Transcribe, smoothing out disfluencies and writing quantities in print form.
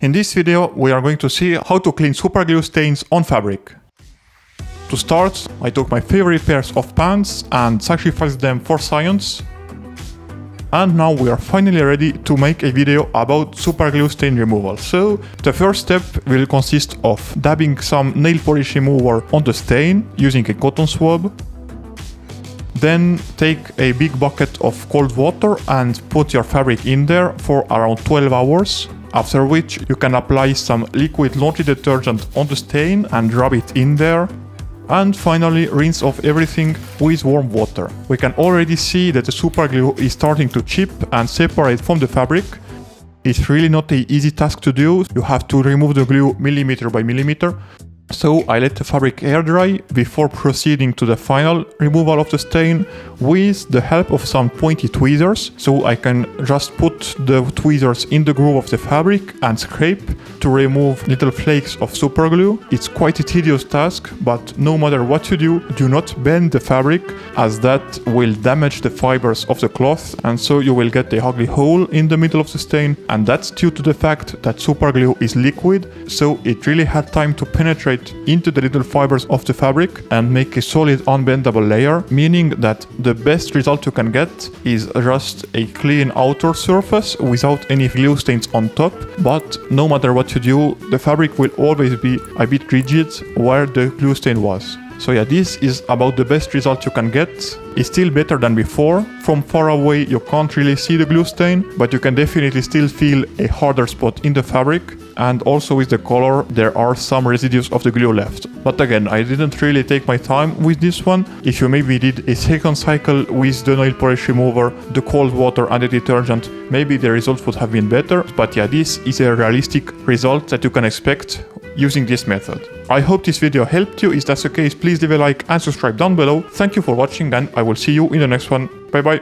In this video, we are going to see how to clean superglue stains on fabric. To start, I took my favorite pairs of pants and sacrificed them for science. And now we are finally ready to make a video about superglue stain removal. So, the first step will consist of dabbing some nail polish remover on the stain using a cotton swab. Then take a big bucket of cold water and put your fabric in there for around 12 hours. After which you can apply some liquid laundry detergent on the stain and rub it in there. And finally rinse off everything with warm water. We can already see that the superglue is starting to chip and separate from the fabric. It's really not an easy task to do. You have to remove the glue millimeter by millimeter. So I let the fabric air dry before proceeding to the final removal of the stain with the help of some pointy tweezers. So I can just put the tweezers in the groove of the fabric and scrape to remove little flakes of superglue. It's quite a tedious task, but no matter what you do, do not bend the fabric as that will damage the fibers of the cloth, and so you will get a ugly hole in the middle of the stain, and that's due to the fact that superglue is liquid, so it really had time to penetrate into the little fibers of the fabric and make a solid unbendable layer, meaning that the best result you can get is just a clean outer surface without any glue stains on top. But no matter what you do, the fabric will always be a bit rigid where the glue stain was. So yeah, this is about the best result you can get. It's still better than before. From far away you can't really see the glue stain, but you can definitely still feel a harder spot in the fabric. And also with the color, there are some residues of the glue left. But again, I didn't really take my time with this one. If you maybe did a second cycle with the nail polish remover, the cold water and the detergent, maybe the results would have been better. But yeah, this is a realistic result that you can expect using this method. I hope this video helped you. If that's the case, please leave a like and subscribe down below. Thank you for watching, and I will see you in the next one. Bye bye.